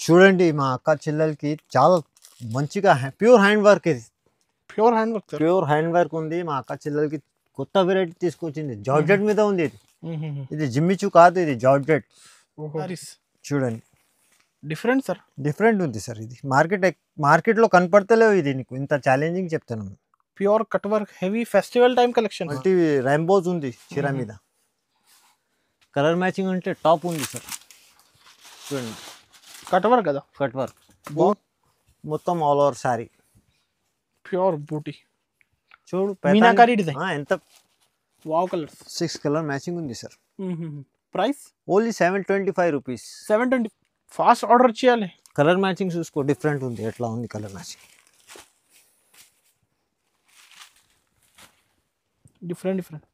చూడండి మా అక్క చెల్లెలకి చాలా మంచిగా ప్యూర్ హ్యాండ్ వర్క్ ఇది. Pure hand work sir. Pure hand work ఉంది. మా అక్క చెల్లెలకి కొత్త వెరైటీ తీసుకొచ్చింది. జార్జెట్ మీద ఉంది ఇది. ఇది జిమ్మిచు కాదు, ఇది జార్జెట్. చూడండి డిఫరెంట్ సార్. డిఫరెంట్ ఉంది సార్. ఇది మార్కెట్లో కనపడతలేవు. ఇది నీకు ఇంత ఛాలెంజింగ్ చెప్తాను. Pure cut work heavy festival time collection. Multi rainbows ఉంది చీర మీద. కలర్ మ్యాచింగ్ అంటే టాప్ ఉంది సార్. చూడండి కట్ వర్క్ కదా. కట్ వర్క్ మొత్తం all over sari pure buti. చూడు మీనాకారి డిజైన్. ఎంత వావ్ కలర్స్. 6 కలర్ మ్యాచింగ్ ఉంది sir. Price only 725 rupees. 720. Fast order చేయాలి. కలర్ మ్యాచింగ్ చూసుకో, డిఫరెంట్ ఉంది. ఎట్లా ఉంది కలర్ మ్యాచింగ్? డిఫరెంట్ చూడండి.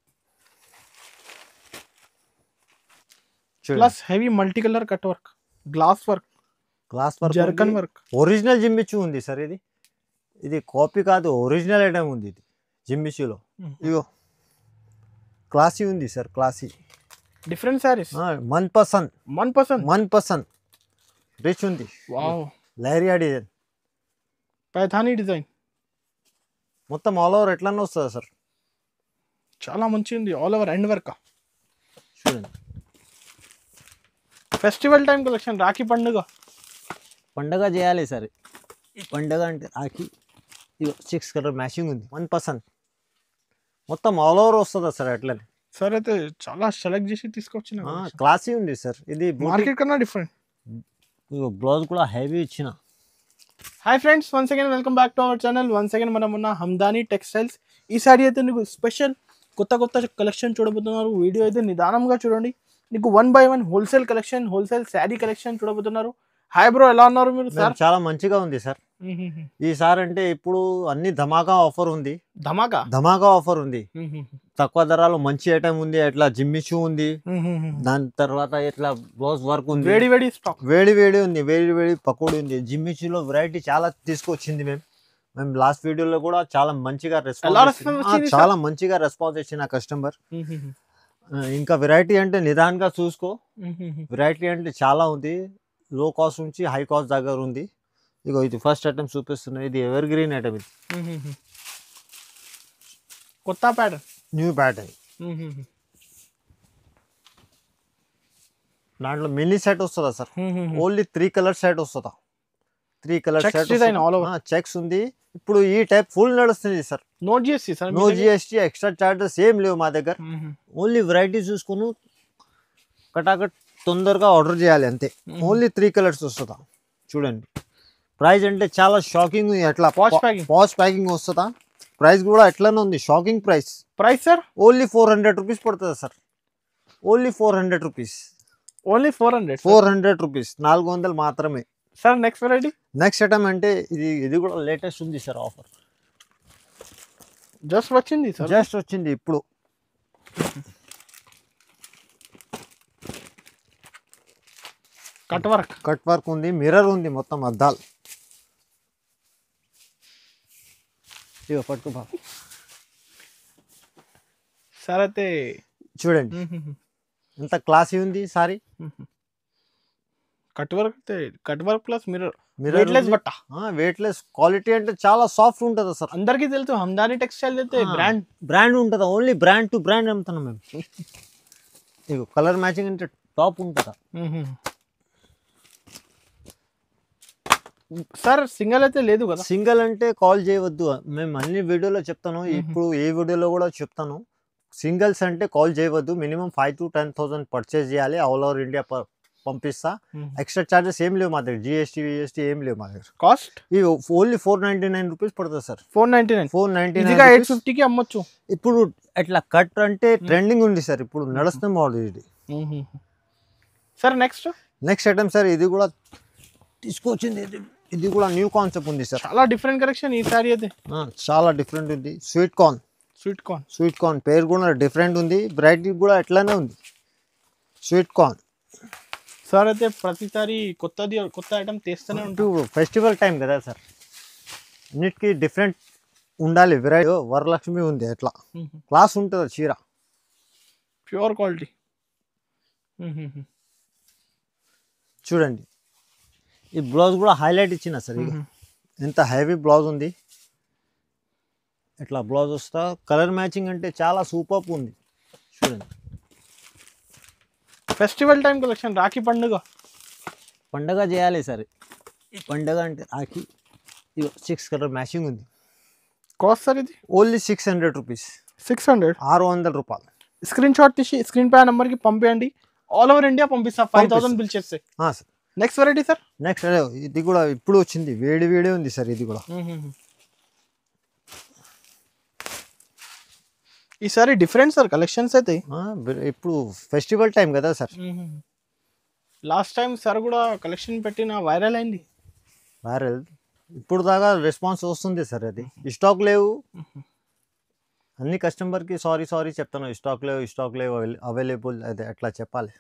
Plus heavy multi colour cut work, glass work, zircon work. Original జిమ్మిచు ఉంది సార్. ఇది కాపీ కాదు, ఒరిజినల్ ఐటమ్ ఉంది ఇది జిమ్మిచులో. ఇగో క్లాసీ ఉంది sir, classy. Different saris. Mann Pasand rich ఉంది. వావ్. లైరియా design, Paithani design. మొత్తం ఆల్ ఓవర్ ఎట్లన్నా వస్తుంది సార్. చాలా మంచి ఉంది. All over end work. చూడండి ఫెస్టివల్ టైం కలెక్షన్. రాఖీ పండుగ చేయాలి సార్. పండుగ అంటే రాఖీ. 6 కలర్ మ్యాచింగ్ ఉంది. 1% మొత్తం ఆల్ ఓవర్ వస్తుంది సార్. అట్లనే సార్ అయితే చాలా సెలెక్ట్ చేసి తీసుకొచ్చిన. క్లాసీ ఉంది సార్. ఇది మార్కెట్ కన్నా డిఫరెంట్. బ్లౌజ్ కూడా హెవీ ఇచ్చిన. Hi friends, once again welcome back to our channel. Once again మనం ఉన్న హమ్దానీ టెక్స్టైల్స్. ఈసారి అయితే నీకు స్పెషల్ కొత్త కలెక్షన్ చూడబోతున్నారు. వీడియో అయితే నిదానంగా చూడండి. నీకు 1 by 1 wholesale collection, wholesale sari collection చూడబోతున్నారు. హాయ్ బ్రో, ఎలా ఉన్నారు మీరు? సార్ చాలా మంచిగా ఉంది సార్. ఈసారి అంటే ఇప్పుడు అన్ని ధమాకా ఆఫర్ ఉంది. ధమాకా ఆఫర్ ఉంది. తక్కువ ధరలో మంచి ఐటమ్ ఉంది. అట్లా జిమ్మిచు ఉంది. దాని తర్వాత ఇట్లా బ్లౌజ్ వర్క్ ఉంది. వేడి స్టాక్, వేడి ఉంది. వేడి పకోడీ ఉంది. జిమ్మిచులో వెరైటీ చాలా తీసుకొచ్చింది. మేము లాస్ట్ వీడియోలో కూడా చాలా మంచిగా రెస్పాన్స్ ఇచ్చిన కస్టమర్. ఇంకా వెరైటీ అంటే నిదానంగా చూసుకో. వెరైటీ అంటే చాలా ఉంది. లో కాస్ట్ నుంచి హై కాస్ట్ దగ్గర ఉంది. ఇగో ఇది ఫస్ట్ ఐటమ్ చూపిస్తున్నాయి. ఇది ఎవర్ గ్రీన్ ఐటమ్. ఇది కొత్త ప్యాటర్న్, న్యూ ప్యాటర్న్. దాంట్లో మినీ సెట్ వస్తుందా సార్? ఓన్లీ 3 కలర్ సెట్ వస్తుందా? 3 కలర్ సెట్ చెక్స్ ఉంది. ఇప్పుడు ఈ టైప్ ఫుల్ నడుస్తుంది sir. No GST, extra charges ఏం లేవు మా దగ్గర. ఓన్లీ వెరైటీ చూసుకుని కటాకట్ తొందరగా ఆర్డర్ చేయాలి అంతే. ఓన్లీ 3 కలర్స్ వస్తుందా. చూడండి ప్రైస్ అంటే చాలా షాకింగ్ ఉంది. ఎట్లా పాచ్ ప్యాకింగ్ వస్తుందా. ప్రైస్ కూడా ఎట్లానే ఉంది. Shocking price sir. Only 400 rupees పడుతుంది సార్. Only 400 rupees. 400 రూపీస్. 400 మాత్రమే sir. Next variety, next item అంటే ఇది కూడా లేటెస్ట్ ఉంది సార్. ఆఫర్ జస్ట్ వచ్చింది ఇప్పుడు. కట్ వర్క్ ఉంది. మిర్రర్ ఉంది. మొత్తం అద్దాలు. ఇగో పట్టు బాబు సార్. అయితే చూడండి ఎంత క్లాసీ ఉంది sorry. Cut work plus mirror. Weightless quality అంటే చాలా సాఫ్ట్ ఉంటుంది సార్. అందరికీ తెలుసు హమ్దానీ టెక్స్టైల్ అయితే బ్రాండ్ ఉంటుందా. ఓన్లీ బ్రాండ్ టు బ్రాండ్ అమ్ముతున్నాం మేము. ఇగో కలర్ మ్యాచింగ్ అంటే టాప్ ఉంటుందా సార్. సింగిల్ అయితే లేదు కదా. సింగిల్ అంటే కాల్ చేయవద్దు. మేము అన్ని వీడియోలో చెప్తాను. ఇప్పుడు ఏ వీడియోలో కూడా చెప్తాను. సింగిల్స్ అంటే కాల్ చేయవద్దు. మినిమం 5,000 to 10,000 పర్చేస్ చేయాలి. ఆల్ ఓవర్ ఇండియా పంపిస్తా. ఎక్స్ట్రా చార్జెస్ ఏం లేవు మా దగ్గర. జిఎస్టీ ఏం లేవు మా దగ్గర. కాస్ట్ ఓన్లీ 499 రూపీస్ పడుతుంది సార్. 499 850కి అమ్మొచ్చు. ఇప్పుడు అట్లా కట్ అంటే ట్రెండింగ్ ఉంది సార్. ఇప్పుడు నడుస్తున్న మోడల్ ఇది సార్. Next item sir. ఇది కూడా తీసుకొచ్చింది. ఇది కూడా న్యూ కాన్సెప్ట్ ఉంది సార్. చాలా డిఫరెంట్ కలెక్షన్ ఈ సారీ అయితే. చాలా డిఫరెంట్ ఉంది. స్వీట్ కార్న్ పేరు కూడా డిఫరెంట్ ఉంది. వెరైటీ కూడా ఎట్లానే ఉంది. Sweet corn sir. అయితే ప్రతిసారి కొత్త ఐటమ్ తెస్తూనే ఉంటారు. ఫెస్టివల్ టైం కదా సార్. అన్నిటికీ డిఫరెంట్ ఉండాలి. వెరైటీ. వరలక్ష్మి ఉంది. ఎట్లా క్లాస్ ఉంటుంది చీర. Pure quality. చూడండి ఈ బ్లౌజ్ కూడా హైలైట్ ఇచ్చిన సార్ ఇక ఎంత హెవీ బ్లౌజ్ ఉంది. ఇట్లా బ్లౌజ్ వస్తా కలర్ మ్యాచింగ్ అంటే చాలా సూపర్ ఉంది చూడండి. ఫెస్టివల్ టైం కలెక్షన్, రాఖీ పండగ చేయాలి సార్. ఈ పండగ అంటే రాఖీ. ఇగో 6 కలర్ మ్యాచింగ్ ఉంది. కాస్ట్ సార్ ఇది ఓన్లీ 600 రూపీస్. 600. 600 రూపాయలు. స్క్రీన్ షాట్ తీసి స్క్రీన్ పై నెంబర్కి పంపించండి. ఆల్ ఓవర్ ఇండియా పంపిస్తా. 5000 బిల్ చేస్తే. Sir next variety sir. Next ఇది కూడా ఇప్పుడు వచ్చింది, వేడి వేడి ఉంది సార్. ఇది కూడా ఈసారి డిఫరెంట్ సార్ కలెక్షన్స్ అయితే. ఇప్పుడు ఫెస్టివల్ టైం కదా సార్. లాస్ట్ టైం సార్ కూడా కలెక్షన్ పెట్టిన వైరల్ అయింది. వైరల్ ఇప్పుడు దాకా రెస్పాన్స్ వస్తుంది సార్. అది స్టాక్ లేవు అన్ని కస్టమర్కి సారీ చెప్తాను. స్టాక్ లేవు అవైలబుల్ అదే అట్లా చెప్పాలి.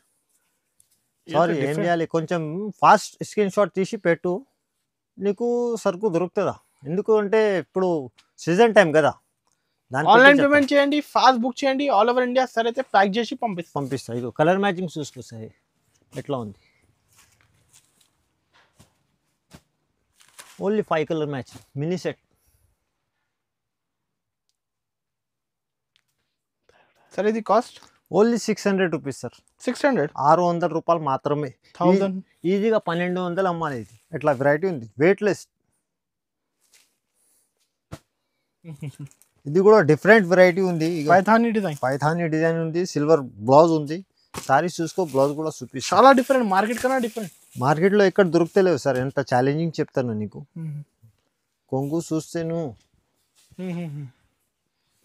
సారీ ఏం చేయాలి, కొంచెం ఫాస్ట్ స్క్రీన్ షాట్ తీసి పెట్టు, నీకు సరుకు దొరుకుతుందా. ఎందుకు అంటే ఇప్పుడు సీజన్ టైం కదా. ఆన్లైన్ పేమెంట్ చేయండి, ఫాస్ట్ బుక్ చేయండి. ఆల్ ఓవర్ ఇండియా సార్ అయితే ప్యాక్ చేసి పంపిస్తా. ఇది కలర్ మ్యాచింగ్ చూసుకొస్తాయి ఎట్లా ఉంది. Only 5 colour matching mini set. Sir ఇది కాస్ట్ ఓన్లీ 600 రూపీస్ సార్. 600. 600 రూపాయలు మాత్రమే. 1000 ఈజీగా 1200 అమ్మాలి. ఇది ఎట్లా వెరైటీ ఉంది, వెయిట్లెస్. ఇది కూడా డిఫరెంట్ వెరైటీ ఉంది. పైథానీ డిజైన్ ఉంది, సిల్వర్ బ్లౌజ్ ఉంది. సారీస్ చూసుకో, బ్లౌజ్ కూడా చూపిస్తా. చాలా డిఫరెంట్, మార్కెట్ కన్నా డిఫరెంట్. మార్కెట్లో ఎక్కడ దొరుకుతలేవు సార్. ఎంత ఛాలెంజింగ్ చెప్తాను నీకు. కొంగు చూస్తే నువ్వు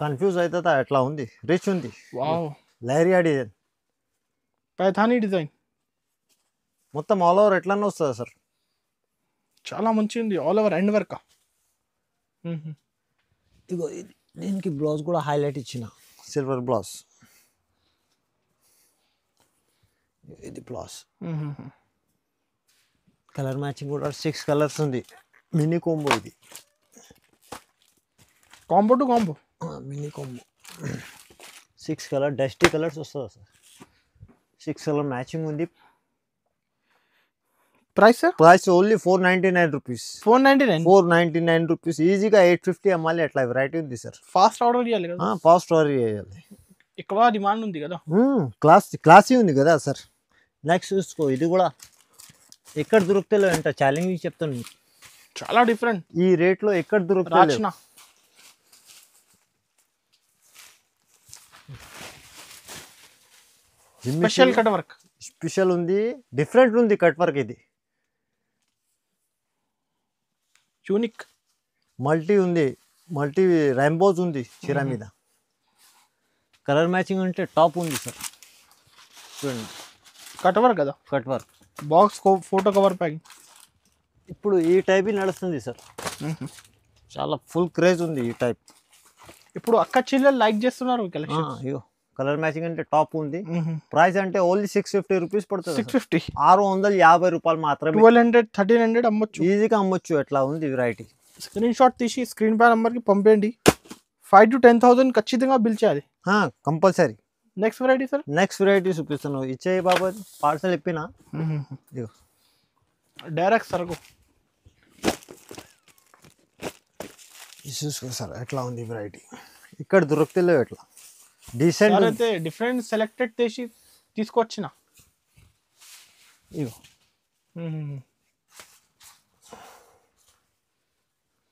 కన్ఫ్యూజ్ అవుతుందా. ఎట్లా ఉంది, రిచ్ ఉంది. లైరియా డిజైన్, పైథానీ డిజైన్ మొత్తం ఆల్ ఓవర్ ఎట్లనే వస్తుందా సార్. చాలా మంచి ఉంది, ఆల్ ఓవర్ ఎండ్ వర్క్. ఇగో దీనికి బ్లౌజ్ కూడా హైలైట్ ఇచ్చిన, సిల్వర్ బ్లౌజ్. ఇది బ్లౌజ్ కలర్ మ్యాచింగ్ కూడా 6 కలర్స్ ఉంది. మినీ కాంబో ఇది, combo to combo mini combo. 6 colour dusty colours వస్తుందా సార్. 6 కలర్ మ్యాచింగ్ ఉంది. Price only 499 rupees. 499 రూపీస్. ఈజీగా 850 అమ్మాలి. అట్లా వెరైటీ ఉంది సార్. ఫాస్ట్ ఆర్డర్ చేయాలి కదా. ఫాస్ట్ ఆర్డర్ చేయాలి. ఎక్కువ డిమాండ్ ఉంది కదా. క్లాసీ ఉంది కదా సార్. నెక్స్ట్ చూసుకో, ఇది కూడా ఎక్కడ దొరుకుతలే అంట. ఛాలెంజింగ్ చెప్తాను, చాలా డిఫరెంట్. ఈ రేట్లో ఎక్కడ దొరుకుతలే. స్పెషల్ కట్ వర్క్, స్పెషల్ ఉంది, డిఫరెంట్ ఉంది కట్ వర్క్. ఇది యూనిక్ మల్టీ ఉంది, మల్టీ రైంబోస్ ఉంది చీర మీద. కలర్ మ్యాచింగ్ అంటే టాప్ ఉంది సార్. చూడండి, కట్ వర్క్ కదా. Cut work box photo cover packing. ఇప్పుడు ఈ టైప్ నడుస్తుంది సార్. చాలా ఫుల్ క్రేజ్ ఉంది ఈ టైప్. ఇప్పుడు అక్క చెల్లెలు లైక్ చేస్తున్నారు కలెక్షన్. అయ్యో, కలర్ మ్యాచింగ్ అంటే టాప్ ఉంది. ప్రైస్ అంటే ఓన్లీ 650 రూపీస్ పడుతుంది. 650. 650 రూపాయలు మాత్రమే. 1200 1300 అమ్మొచ్చు, ఈజీగా అమ్మొచ్చు. ఎట్లా ఉంది వెరైటీ. స్క్రీన్ షాట్ తీసి స్క్రీన్ పై నెంబర్కి పంపేయండి. 5,000 to 10,000 ఖచ్చితంగా బిల్ చేయాలి, compulsory. Next variety sir. Next variety చూపిస్తాను. ఇచ్చేయి బాబా, పార్సల్ ఇప్పినా. డైరెక్ట్ సరుకు చూసుకో సార్ ఎట్లా ఉంది వెరైటీ. ఇక్కడ దొరుకుతలేవు. ఎట్లా డీసెంట్ అయితే డిఫరెంట్ సెలెక్టెడ్ చేసి తీసుకొచ్చిన. ఇగో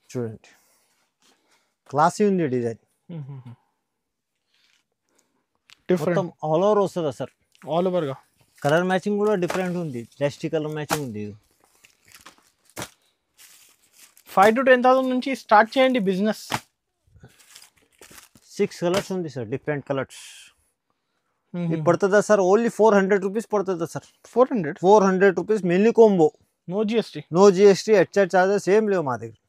చూడండి, క్లాసీ ఉంది డిజైన్. మొత్తం ఆల్ ఓవర్ వస్తుందా సార్. ఆల్ ఓవర్గా కలర్ మ్యాచింగ్ కూడా డిఫరెంట్ ఉంది. డస్టీ కలర్ మ్యాచింగ్ ఉంది. 5,000 to 10,000 నుంచి స్టార్ట్ చేయండి బిజినెస్. 6 కలర్స్ ఉంది సార్, డిఫరెంట్ కలర్స్. ఇది పడుతుందా సార్. ఓన్లీ 400 రూపీస్ పడుతుందా sir. 400 rupees mini combo. No GST. Extra charges ఏం లేవు మా దగ్గర.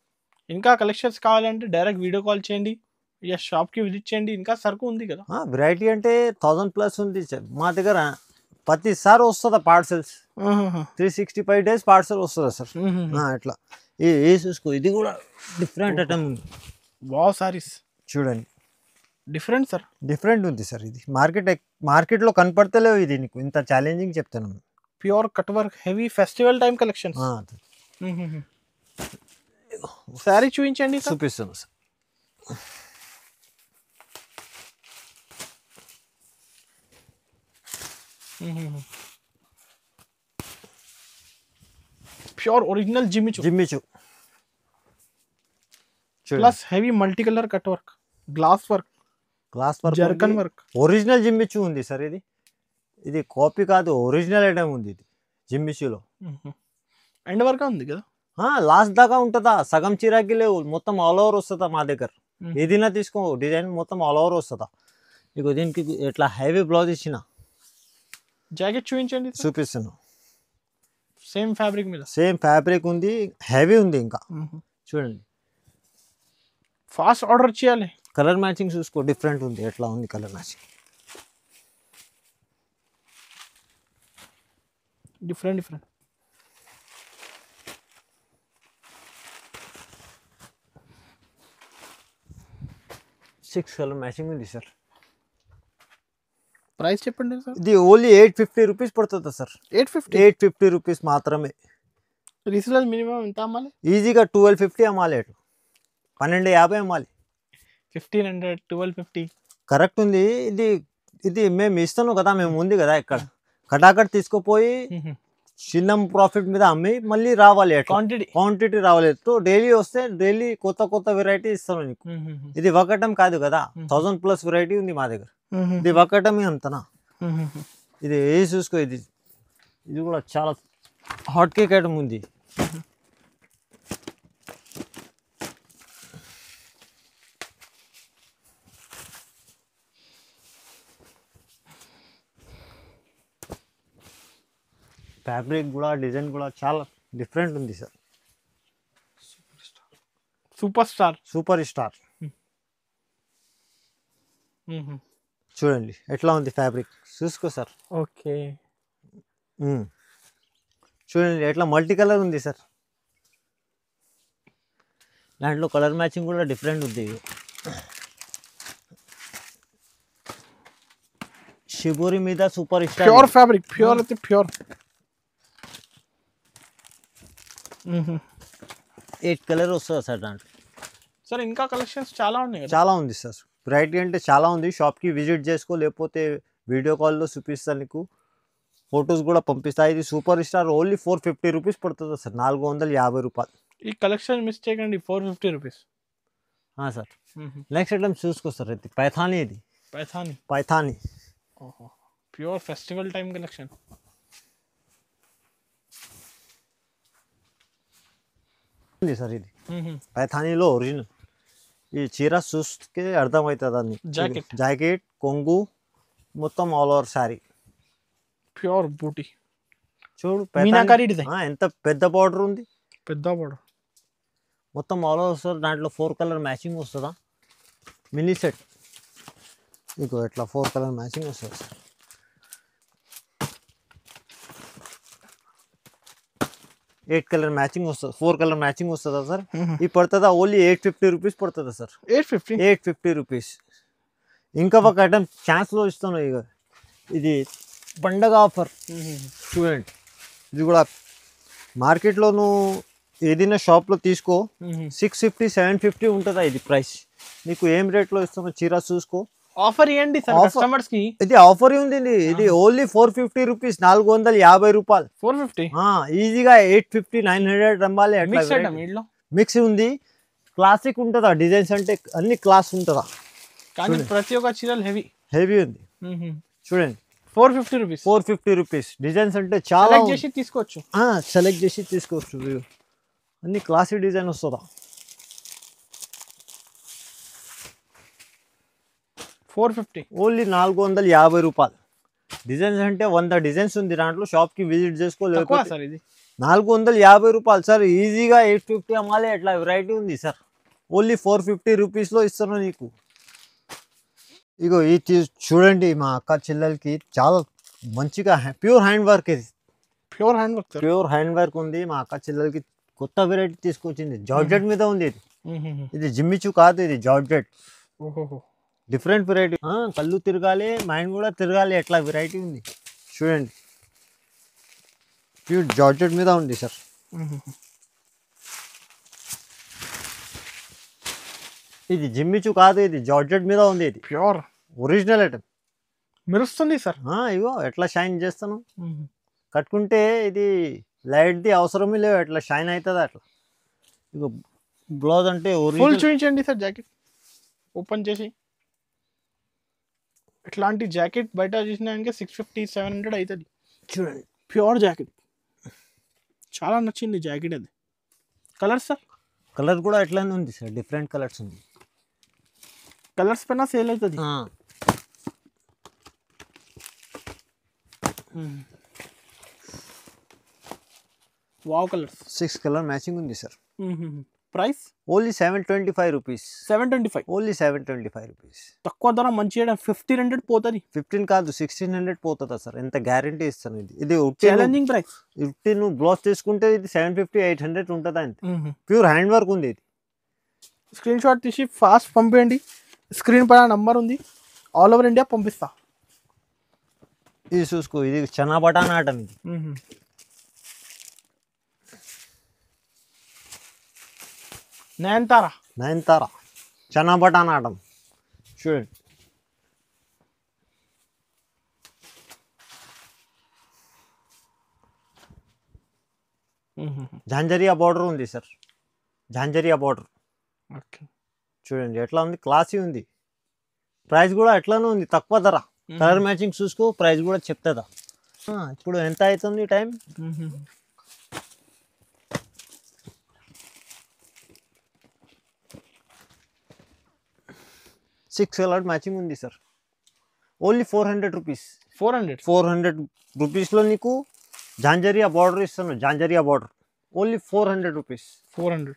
ఇంకా కలెక్షన్స్ కావాలంటే డైరెక్ట్ వీడియో కాల్ చేయండి, షాప్కి విజిట్ చేయండి. ఇంకా సరుకు ఉంది కదా. వెరైటీ అంటే 1000+ ఉంది మా దగ్గర. ప్రతిసారి వస్తుందా పార్సల్స్. 365 days పార్సల్ వస్తుందా సార్. అట్లా ఏ చూసుకో, ఇది కూడా డిఫరెంట్ ఐటమ్ ఉంది. వావ్ సారీస్ చూడండి, డిఫరెంట్ సార్. డిఫరెంట్ ఉంది సార్. ఇది మార్కెట్లో కనపడతలేవు. ఇది నీకు ఇంత ఛాలెంజింగ్ చెప్తాను. Pure cut work, heavy festival time collection. Sari చూపించండి సార్. చూపిస్తాను sir. Pure original Jimmy Choo plus heavy multi colour cut work, glass work, zircon work. Original Jimmy Choo ఉంది సార్. ఇది కాపీ కాదు, ఒరిజినల్ ఐటమ్ ఉంది ఇది జిమ్మిచూలో. ఎండ్ వర్క్ ఉంది కదా, లాస్ట్ దాకా ఉంటుందా, సగం చిరాకి లేవు, మొత్తం ఆల్ ఓవర్ వస్తుందా మా దగ్గర. ఏదైనా తీసుకో డిజైన్ మొత్తం ఆల్ ఓవర్ వస్తుందా. మీకు దీనికి ఇట్లా హెవీ బ్లౌజ్ ఇచ్చిన. జాకెట్ చూపించండి. చూపిస్తాను. సేమ్ ఫ్యాబ్రిక్ మీద, సేమ్ ఫ్యాబ్రిక్ ఉంది, హెవీ ఉంది. ఇంకా చూడండి, ఫాస్ట్ ఆర్డర్ చేయాలి. కలర్ మ్యాచింగ్ చూసుకో, డిఫరెంట్ ఉంది. ఎట్లా ఉంది colour matching, different. 6 colour matching ఉంది సార్. ప్రైస్ చెప్పండి సార్. ఇది ఓన్లీ 850 రూపీస్ పడుతుంది సార్. 850 రూపీస్ మాత్రమే. రీసేల్ మినిమం ఎంత అమ్మాలి? ఈజీగా 1250 అమ్మాలి, 1250 అమ్మాలి. 1500, 1250 కరెక్ట్ ఉంది. ఇది మేము ఇస్తాను కదా, మేము ఉంది కదా ఇక్కడ. కటాకట్ తీసుకుపోయి చిన్న ప్రాఫిట్ మీద అమ్మి మళ్ళీ రావాలి, క్వాంటిటీ రావాలి. డైలీ వస్తే డైలీ కొత్త వెరైటీ ఇస్తాను నీకు. ఇది ఒకటం కాదు కదా, 1000+ వెరైటీ ఉంది మా దగ్గర. ఇది ఒకటమే అంతనా. ఇది చూసుకో, ఇది కూడా చాలా హాట్ కేక్ ఐటమ్ ఉంది. ఫ్యాబ్రిక్ కూడా డిజైన్ కూడా చాలా డిఫరెంట్ ఉంది సార్. సూపర్ స్టార్ చూడండి ఎట్లా ఉంది ఫ్యాబ్రిక్, చూసుకో సార్. ఓకే, చూడండి ఎట్లా మల్టీ కలర్ ఉంది సార్. దాంట్లో కలర్ మ్యాచింగ్ కూడా డిఫరెంట్ ఉంది. షిబోరి మీద super star pure fabric, pure అయితే ప్యూర్. 8 కలర్ వస్తుంది సార్ దాంట్లో. సార్ ఇంకా కలెక్షన్స్ చాలా ఉన్నాయి కదా? చాలా ఉంది సార్, వెరైటీ అంటే చాలా ఉంది. షాప్కి విజిట్ చేసుకో, లేకపోతే వీడియో కాల్లో చూపిస్తాను నీకు, ఫొటోస్ కూడా పంపిస్తాయి. ఇది సూపర్ స్టార్ ఓన్లీ 450 రూపీస్ పడుతుంది సార్, 450 రూపాయలు. ఈ కలెక్షన్ మిస్ చేయకండి, 450 రూపీస్. సార్ నెక్స్ట్ ఐటమ్ చూసుకో సార్. ఇది పైథానీ, ఇది Paithani pure festival time collection. Sir ఇది పైథానీలో ఒరిజినల్. ఈ చీర చూస్తే అర్థమవుతుంది అన్ని. జాకెట్ కొంగు మొత్తం all over sari, pure buti. చూడు ఎంత పెద్ద బార్డర్ ఉంది, మొత్తం ఆల్ ఓవర్ సార్. దాంట్లో 4 కలర్ మ్యాచింగ్ వస్తుందా, మినీ సెట్. మీకు ఎట్లా 4 కలర్ మ్యాచింగ్ వస్తుంది సార్. ఎయిట్ కలర్ మ్యాచింగ్ వస్తుంది, 4 కలర్ మ్యాచింగ్ వస్తుందా సార్. ఇది పడుతుందా ఓన్లీ 850 రూపీస్ పడుతుందా సార్. 850 రూపీస్. ఇంకా ఒక ఐటమ్ ఛాన్స్లో ఇస్తాను. ఇక ఇది పండగ ఆఫర్ చూడండి. ఇది కూడా మార్కెట్లోను ఏదైనా షాప్లో తీసుకో 650, 750 ఉంటుందా ఇది ప్రైస్. నీకు ఏం రేట్లో ఇస్తానో చీర చూసుకో. ఆఫర్ ఇవ్వండి సార్ కస్టమర్స్ కి. ఇది ఆఫర్ ఉంది, ఇది ఓన్లీ 450 రూపీస్, 450 రూపాయలు. 450 ఈజీగా 850, 900 అమ్మాలి. మిక్స్ ఉంది. క్లాసిక్ ఉంటుందా డిజైన్స్ అంటే అన్ని క్లాస్ ఉంటుందా, కానీ ప్రతి ఒక్క చీరలు హెవీ ఉంది. చూడండి 450 రూపీస్. డిజైన్స్ అంటే చాలా తీసుకోవచ్చు, సెలెక్ట్ చేసి తీసుకోవచ్చు. అన్ని క్లాసిక్ డిజైన్ వస్తుందా. 450 ఓన్లీ 450 రూపాయలు. డిజైన్స్ అంటే 100 డిజైన్స్ ఉంది దాంట్లో. షాప్కి విజిట్ చేసుకోలేదు. 450 రూపాయలు సార్. ఈజీగా 850 అమ్మాలి. అట్లా వెరైటీ ఉంది సార్. ఓన్లీ 450 రూపీస్లో ఇస్తాను నీకు. ఇగో ఇది చూడండి, మా అక్క చెల్లెలకి చాలా మంచిగా ప్యూర్ హ్యాండ్ వర్క్. ఇది ప్యూర్ హ్యాండ్ వర్క్ ఉంది. మా అక్క చెల్లెలకి కొత్త వెరైటీ తీసుకొచ్చింది. జార్జెట్ మీద ఉంది ఇది. ఇది జిమ్మిచూ కాదు, ఇది జార్జెట్. Different variety. కళ్ళు తిరగాలి, మైండ్ కూడా తిరగాలి, ఎట్లా వెరైటీ ఉంది చూడండి. ప్యూర్ జార్జెట్ మీద ఉంది సార్. ఇది జిమ్మిచు కాదు, ఇది జార్జెట్ మీద ఉంది, ఇది ప్యూర్ ఒరిజినల్ ఐటమ్. మెరుస్తుంది సార్. ఇగో ఎట్లా షైన్ చేస్తాను, కట్టుకుంటే ఇది లైట్ది అవసరమే లేవు, ఎట్లా షైన్ అవుతుంది అట్లా. ఇగో బ్లౌజ్ అంటే ఫుల్ ఒరిజినల్. చూపించండి సార్ జాకెట్ ఓపెన్ చేసి. ఇట్లాంటి జాకెట్ బయట చూసినాక 650-700 అవుతుంది. చూడండి ప్యూర్ జాకెట్, చాలా నచ్చింది జాకెట్ అది. Colour sir? కలర్ కూడా ఎట్లానే ఉంది సార్, డిఫరెంట్ కలర్స్ ఉంది. కలర్స్ పైన సేల్ అవుతుంది. వావ్ కలర్స్ 6 కలర్ మ్యాచింగ్ ఉంది sir. Price only 725 rupees. 725. Only 725 rupees. తక్కువ ధర మంచి 1500 పోతుంది. 15 కాదు 1600 పోతుందా సార్, ఎంత గ్యారంటీ ఇస్తాను. ఇది ఛాలెంజింగ్ ప్రైస్. నువ్వు బ్లౌజ్ తీసుకుంటే ఇది 750-800 ఉంటుందా అంతే. ప్యూర్ హ్యాండ్ వర్క్ ఉంది ఇది. స్క్రీన్ షాట్ తీసి ఫాస్ట్ పంపేయండి. స్క్రీన్ పైన నంబర్ ఉంది, ఆల్ ఓవర్ ఇండియా పంపిస్తా. ఇది చూసుకో, ఇది చనా బటానా ఆటం ఇది. నయనతార చనా బటానా ఆటం చూడండి. జాంజరియా బార్డర్ ఉంది సార్, జాంజరియా బార్డర్. ఓకే చూడండి ఎట్లా ఉంది, క్లాసీ ఉంది. ప్రైస్ కూడా ఎట్లానే ఉంది, తక్కువ ధర. కలర్ మ్యాచింగ్ చూసుకో, ప్రైస్ కూడా చెప్తుందా. ఇప్పుడు ఎంత అవుతుంది టైం? 6 కలర్ మ్యాచింగ్ ఉంది సార్. Only 400 rupees. 400 రూపీస్లో నీకు జాంజరియా బార్డర్ ఇస్తాను, జాంజరియా బార్డర్. Only 400 rupees. 400.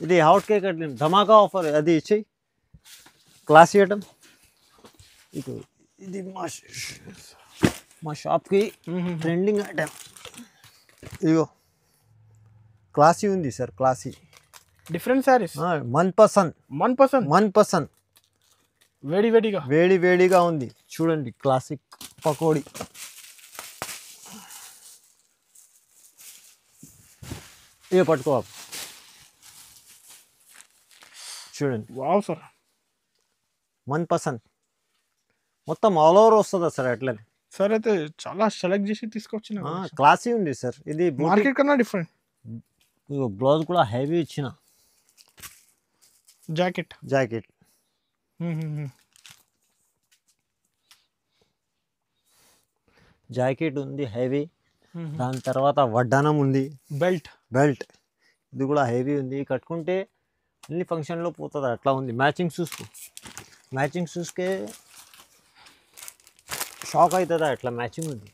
ఇది హాట్ కేక్ అట్లా ధమాకా ఆఫర్, అది ఇచ్చేయి. క్లాసీ ఐటమ్ ఇది మా షాప్కి ట్రెండింగ్ ఐటమ్. ఇగో క్లాసీ ఉంది sir, classy. Different saris. Mann Pasand వేడిగా ఉంది. చూడండి క్లాసిక్ పకోడీ. ఇక పట్టుకో చూడండి. వావ్ సార్, మన్ పసంద్ మొత్తం ఆల్ ఓవర్ వస్తుందా సార్ అట్లనే. సార్ అయితే చాలా సెలెక్ట్ చేసి తీసుకొచ్చిన, క్లాసీ ఉంది సార్. ఇది మార్కెట్ కన్నా డిఫరెంట్. బ్లౌజ్ కూడా హెవీ ఇచ్చిన. జాకెట్ జాకెట్ ఉంది హెవీ. దాని తర్వాత వడ్డానం ఉంది, బెల్ట్ ఇది కూడా హెవీ ఉంది. కట్టుకుంటే అన్ని ఫంక్షన్లో పోతుంది అట్లా ఉంది. మ్యాచింగ్ చూసుకే షాక్ అవుతుందా అట్లా మ్యాచింగ్ ఉంది.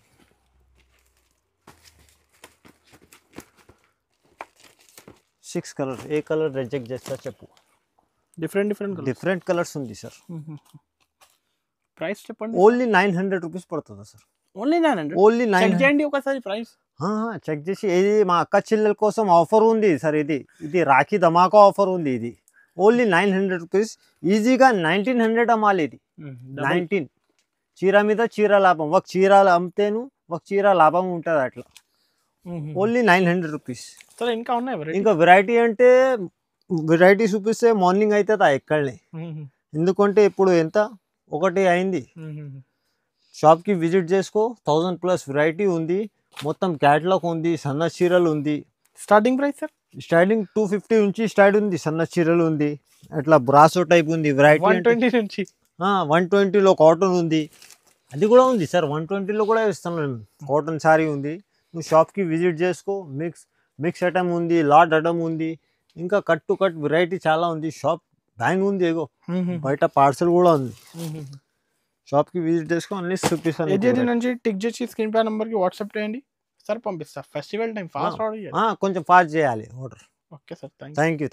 సిక్స్ కలర్, ఏ కలర్ రిజెక్ట్ చేస్తా చెప్పు. డిఫరెంట్ కలర్స్ ఉంది సార్. ప్రైస్ చెప్పండి. ఓన్లీ 900 రూపీస్ పడుతుందా సార్? ఓన్లీ 900. ఓన్లీ 900 చేయండి ఒకసారి ప్రైస్. చెక్ చేసి. ఇది మా అక్క చెల్లెల కోసం ఆఫర్ ఉంది సార్. ఇది రాఖీ ధమాకా ఆఫర్ ఉంది. ఇది ఓన్లీ 900 రూపీస్. ఈజీగా 1900 అమ్మాలి. ఇది 19 చీర మీద చీర లాభం. ఒక చీర అమ్మితేను ఒక చీర లాభం ఉంటుంది అట్లా. Only 900 rupees. ఇంకా ఉన్నాయి ఇంకా వెరైటీ అంటే వెరైటీ చూపిస్తే మార్నింగ్ అవుతుందా ఎక్కడనే. ఎందుకంటే ఇప్పుడు ఎంత ఒకటి అయింది. షాప్కి విజిట్ చేసుకో. 1000+ వెరైటీ ఉంది. మొత్తం క్యాటలాగ్ ఉంది. సన్న చీరలు ఉంది. Starting price sir? స్టార్టింగ్ 250 నుంచి స్టార్ట్ ఉంది. సన్న చీరలు ఉంది. అట్లా బ్రాసో టైప్ ఉంది. వెరైటీ 120 నుంచి 120లో కాటన్ ఉంది. అది కూడా ఉంది సార్. 120లో కూడా ఇస్తాను. కాటన్ శారీ ఉంది. నువ్వు షాప్కి విజిట్ చేసుకో. మిక్స్ ఐటమ్ ఉంది. లాట్ ఐటమ్ ఉంది. ఇంకా కట్ టు కట్ వెరైటీ చాలా ఉంది. షాప్ బ్యాంగ్ ఉంది. ఏగో బయట పార్సల్ కూడా ఉంది. షాప్కి విజిట్ చేసుకో. అన్ని చూపిస్తాను. ఏజెంట్ నుంచి టిక్ చేసి స్క్రీన్ పై నంబర్కి వాట్సాప్ చేయండి సార్, పంపిస్తా. ఫెస్టివల్ టైం ఫాస్ట్ ఆర్డర్ కొంచెం ఫాస్ట్ చేయాలి order. Okay sir, thank you.